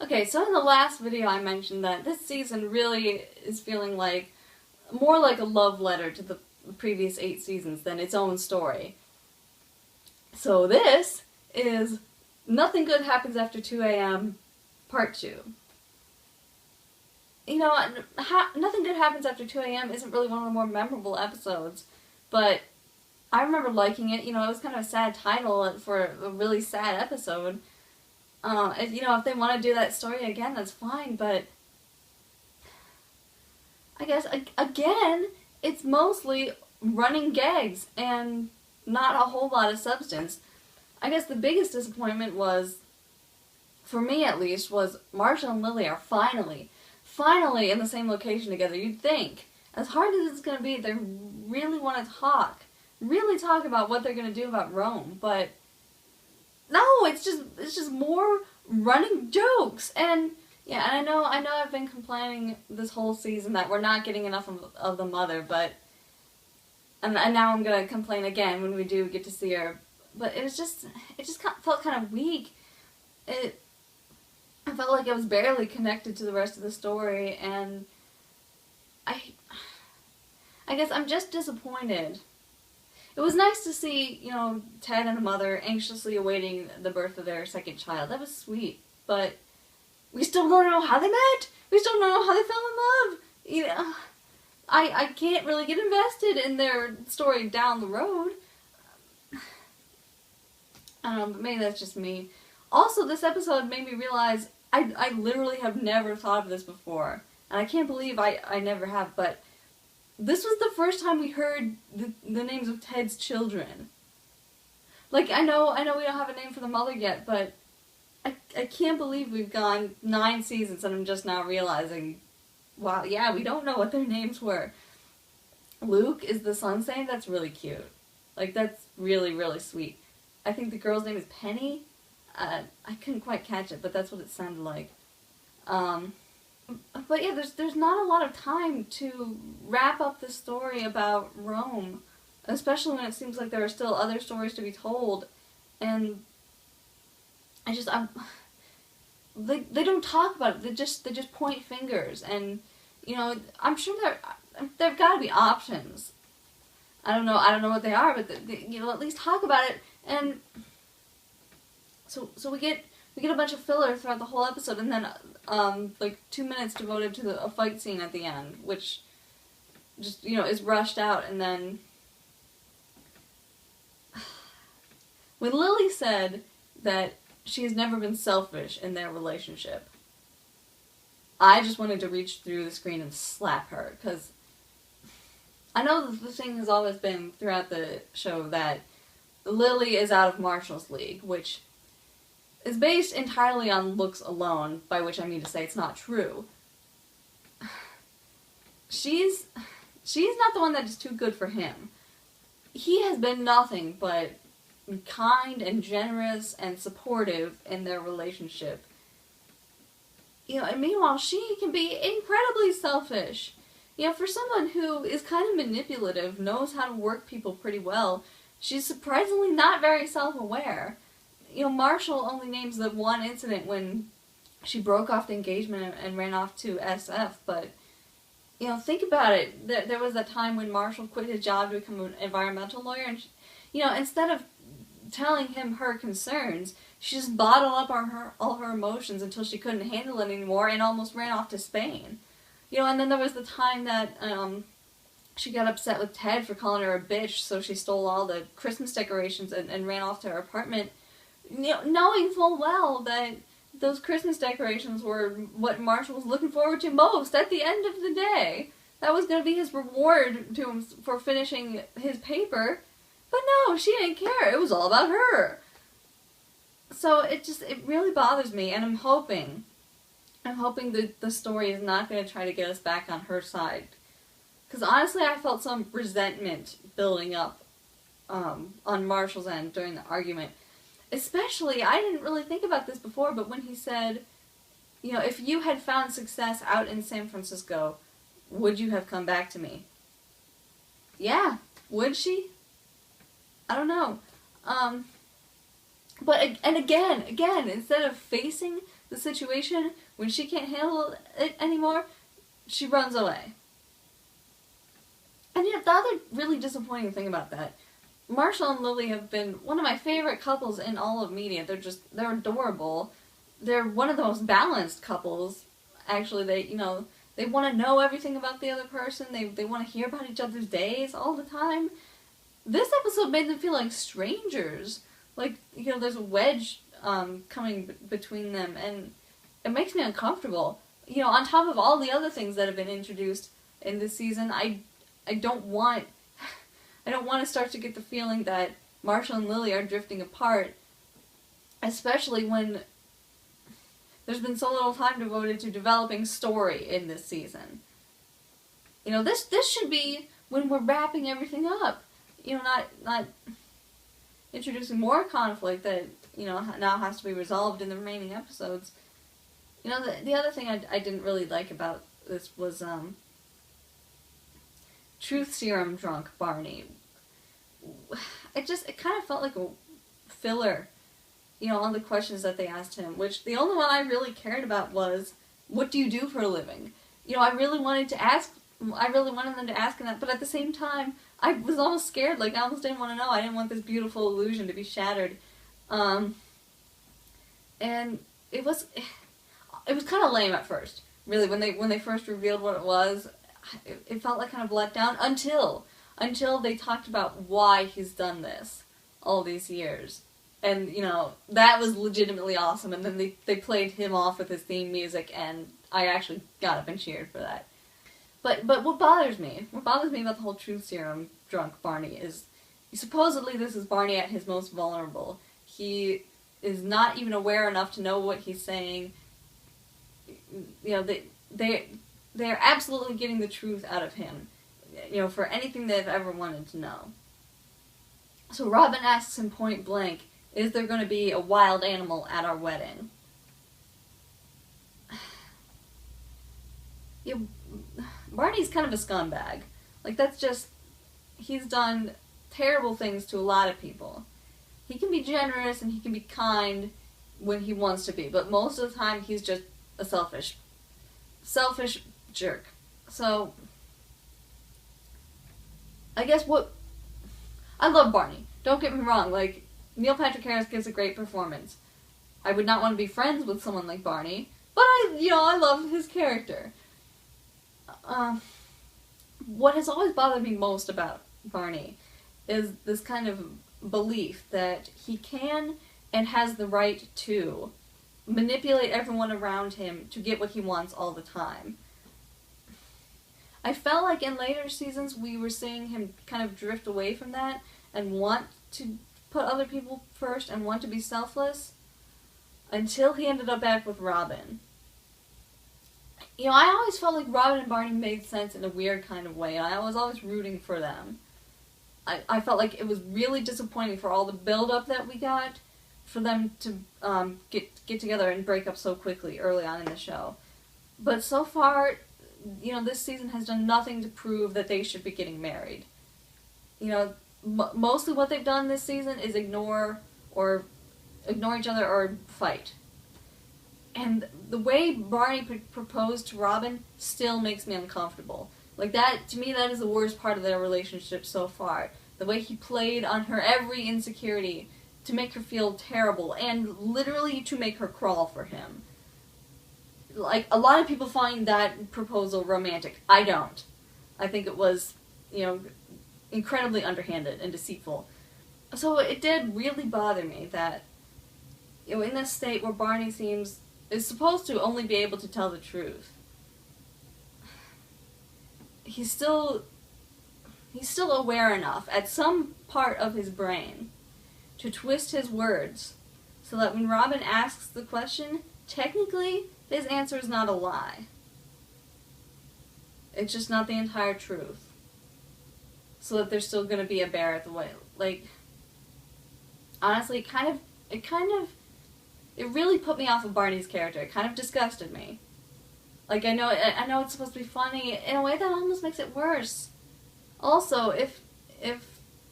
Okay, so in the last video I mentioned that this season really is feeling like more like a love letter to the previous 8 seasons than its own story. So this is Nothing Good Happens After 2 a.m. Part 2. You know, Nothing Good Happens After 2 a.m. isn't really one of the more memorable episodes, but I remember liking it. You know, it was kind of a sad title for a really sad episode. If they want to do that story again, that's fine, but I guess, again, it's mostly running gags and not a whole lot of substance. I guess the biggest disappointment was, for me at least, was Marshall and Lily are finally in the same location together. You'd think, as hard as it's going to be, they really want to really talk about what they're going to do about Rome, but no, it's just more running jokes. And yeah, and I know I've been complaining this whole season that we're not getting enough of the mother, but and now I'm gonna complain again when we do get to see her. But it just felt kind of weak. I felt like it was barely connected to the rest of the story, and I guess I'm just disappointed. It was nice to see, Ted and the mother anxiously awaiting the birth of their second child. That was sweet, but we still don't know how they met. We still don't know how they fell in love. I can't really get invested in their story down the road. I don't know, but maybe that's just me. Also, this episode made me realize I literally have never thought of this before. And I can't believe I never have, but this was the first time we heard the names of Ted's children. Like, I know we don't have a name for the mother yet, but I can't believe we've gone 9 seasons and I'm just now realizing, wow, yeah, we don't know what their names were. Luke is the son's name. That's really cute. Like, that's really, really sweet. I think the girl's name is Penny. I couldn't quite catch it, but that's what it sounded like. But yeah, there's not a lot of time to wrap up the story about Rome, especially when it seems like there are still other stories to be told, and they don't talk about it. They just point fingers, and I'm sure there've got to be options. I don't know what they are, but at least talk about it. And so we get a bunch of filler throughout the whole episode, and then 2 minutes devoted to a fight scene at the end, which just is rushed out. And then when Lily said that she has never been selfish in their relationship, I just wanted to reach through the screen and slap her, because I know the thing has always been throughout the show that Lily is out of Marshall's league, which is based entirely on looks alone, by which I mean to say it's not true. She's not the one that is too good for him. He has been nothing but kind and generous and supportive in their relationship. And meanwhile, she can be incredibly selfish. For someone who is kind of manipulative, knows how to work people pretty well, she's surprisingly not very self-aware. Marshall only names the one incident when she broke off the engagement and ran off to SF, but, think about it. There was a time when Marshall quit his job to become an environmental lawyer, and, instead of telling him her concerns, she just bottled up all her emotions until she couldn't handle it anymore and almost ran off to Spain. And then there was the time that she got upset with Ted for calling her a bitch, so she stole all the Christmas decorations and ran off to her apartment, knowing full well that those Christmas decorations were what Marshall was looking forward to most at the end of the day. That was going to be his reward to him for finishing his paper. But no, she didn't care. It was all about her. So it really bothers me, and I'm hoping that the story is not going to try to get us back on her side. Because honestly, I felt some resentment building up on Marshall's end during the argument. Especially, I didn't really think about this before, but when he said, if you had found success out in San Francisco, would you have come back to me? Yeah, would she? I don't know. But again, instead of facing the situation, when she can't handle it anymore, she runs away. And the other really disappointing thing about that, Marshall and Lily have been one of my favorite couples in all of media. They're adorable. They're one of the most balanced couples. Actually, they want to know everything about the other person. They want to hear about each other's days all the time. This episode made them feel like strangers. Like, there's a wedge coming between them, and it makes me uncomfortable. On top of all the other things that have been introduced in this season, I don't want to start to get the feeling that Marshall and Lily are drifting apart, especially when there's been so little time devoted to developing story in this season. This should be when we're wrapping everything up. Not introducing more conflict that, now has to be resolved in the remaining episodes. The other thing I didn't really like about this was, truth serum drunk Barney. It kind of felt like a filler, on the questions that they asked him, which the only one I really cared about was, what do you do for a living? I really wanted them to ask him that, but at the same time, I was almost scared, I almost didn't want to know. I didn't want this beautiful illusion to be shattered. And it was kind of lame at first, really, when they first revealed what it was. It felt like kind of let down until they talked about why he's done this all these years. And, that was legitimately awesome. And then they played him off with his theme music, and I actually got up and cheered for that. But what bothers me about the whole truth serum drunk Barney is, supposedly this is Barney at his most vulnerable. He is not even aware enough to know what he's saying. They're absolutely getting the truth out of him, for anything they've ever wanted to know. So Robin asks him point blank, is there going to be a wild animal at our wedding? Barney's kind of a scumbag. He's done terrible things to a lot of people. He can be generous and he can be kind when he wants to be, but most of the time he's just a selfish jerk. So, I guess I love Barney. Don't get me wrong, Neil Patrick Harris gives a great performance. I would not want to be friends with someone like Barney, but I love his character. What has always bothered me most about Barney is this kind of belief that he can and has the right to manipulate everyone around him to get what he wants all the time. I felt like in later seasons we were seeing him kind of drift away from that and want to put other people first and want to be selfless until he ended up back with Robin. I always felt like Robin and Barney made sense in a weird kind of way, and I was always rooting for them. I felt like it was really disappointing for all the build-up that we got for them to get together and break up so quickly early on in the show. But so far, this season has done nothing to prove that they should be getting married. Mostly what they've done this season is ignore each other or fight. And the way Barney proposed to Robin still makes me uncomfortable. To me, that is the worst part of their relationship so far. The way he played on her every insecurity to make her feel terrible, and literally to make her crawl for him. A lot of people find that proposal romantic. I don't. I think it was, incredibly underhanded and deceitful. So it did really bother me that, in this state where Barney is supposed to only be able to tell the truth, he's still aware enough at some part of his brain to twist his words so that when Robin asks the question, technically his answer is not a lie. It's just not the entire truth. So that there's still going to be a bear at the way. Honestly, it really put me off of Barney's character. It kind of disgusted me. I know it's supposed to be funny. In a way that almost makes it worse. Also, if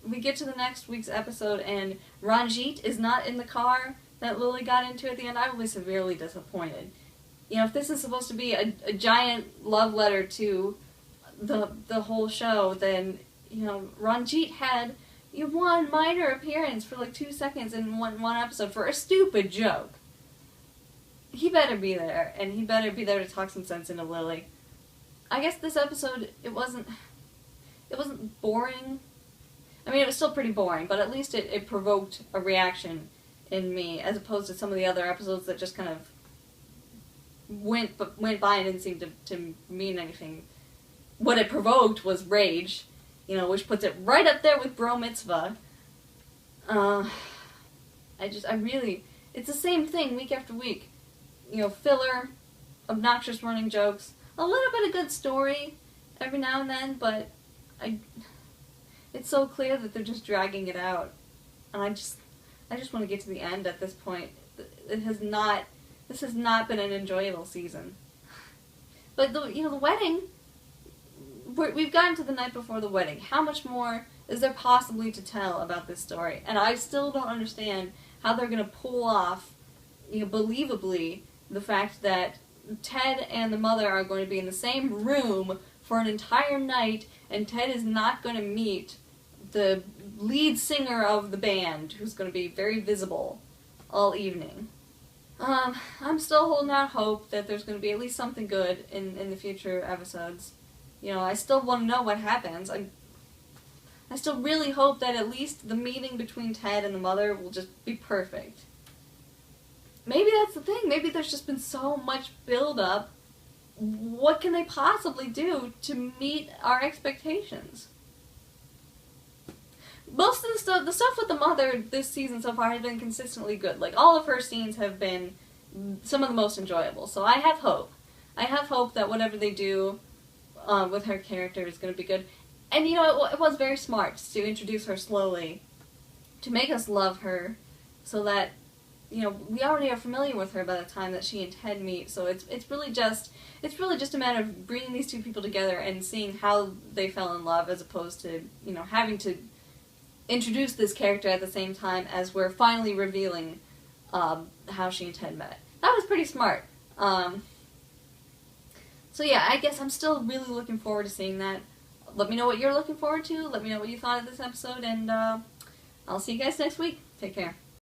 we get to the next week's episode and Ranjit is not in the car that Lily got into at the end, I was severely disappointed. You know, if this is supposed to be a giant love letter to the whole show, then, you know, Ranjit had one minor appearance for like 2 seconds in one episode for a stupid joke. He better be there, and he better be there to talk some sense into Lily. I guess this episode, it wasn't boring. I mean, it was still pretty boring, but at least it provoked a reaction in me, as opposed to some of the other episodes that just kind of went by and didn't seem to mean anything. What it provoked was rage, you know, which puts it right up there with Bro Mitzvah. It's the same thing week after week. You know, filler, obnoxious running jokes, a little bit of good story every now and then, but it's so clear that they're just dragging it out, and I just want to get to the end at this point. This has not been an enjoyable season. But the wedding, we've gotten to the night before the wedding. How much more is there possibly to tell about this story? And I still don't understand how they're going to pull off, believably, the fact that Ted and the mother are going to be in the same room for an entire night, and Ted is not going to meet the lead singer of the band, who's going to be very visible all evening. I'm still holding out hope that there's going to be at least something good in the future episodes. You know, I still want to know what happens. I still really hope that at least the meeting between Ted and the mother will just be perfect. Maybe that's the thing. Maybe there's just been so much build-up. What can they possibly do to meet our expectations? Most of the stuff with the mother this season so far has been consistently good. Like, all of her scenes have been some of the most enjoyable. So I have hope. I have hope that whatever they do with her character is going to be good. And, it was very smart to introduce her slowly, to make us love her, so that, we already are familiar with her by the time that she and Ted meet. So it's really just a matter of bringing these two people together and seeing how they fell in love, as opposed to, having to introduce this character at the same time as we're finally revealing how she and Ted met. That was pretty smart. So yeah, I guess I'm still really looking forward to seeing that. Let me know what you're looking forward to. Let me know what you thought of this episode, and I'll see you guys next week. Take care.